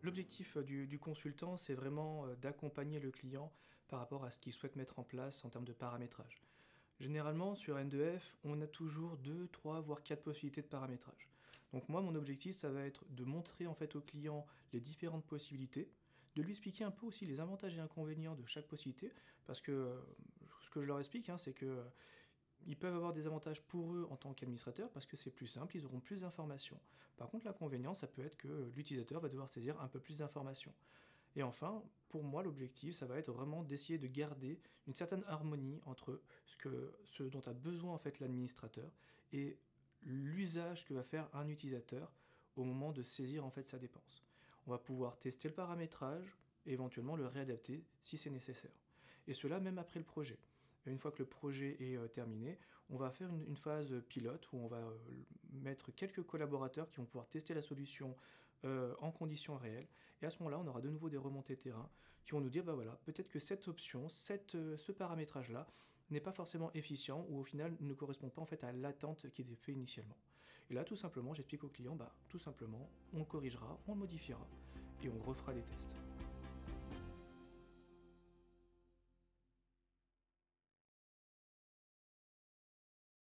L'objectif du consultant, c'est vraiment d'accompagner le client par rapport à ce qu'il souhaite mettre en place en termes de paramétrage. Généralement, sur N2F, on a toujours 2, 3, voire 4 possibilités de paramétrage. Donc moi, mon objectif, ça va être de montrer en fait au client les différentes possibilités, de lui expliquer un peu aussi les avantages et inconvénients de chaque possibilité, parce que ce que je leur explique, hein, c'est que ils peuvent avoir des avantages pour eux en tant qu'administrateurs parce que c'est plus simple, ils auront plus d'informations. Par contre, l'inconvénient, ça peut être que l'utilisateur va devoir saisir un peu plus d'informations. Et enfin, pour moi, l'objectif, ça va être vraiment d'essayer de garder une certaine harmonie entre ce dont a besoin en fait l'administrateur et l'usage que va faire un utilisateur au moment de saisir en fait sa dépense. On va pouvoir tester le paramétrage et éventuellement le réadapter si c'est nécessaire. Et cela même après le projet. Une fois que le projet est terminé, on va faire une phase pilote où on va mettre quelques collaborateurs qui vont pouvoir tester la solution en conditions réelles. Et à ce moment-là, on aura de nouveau des remontées terrain qui vont nous dire, bah voilà, peut-être que cette option, ce paramétrage-là n'est pas forcément efficient ou au final ne correspond pas en fait à l'attente qui était faite initialement. Et là, tout simplement, j'explique au client, bah tout simplement, on le corrigera, on le modifiera et on refera des tests.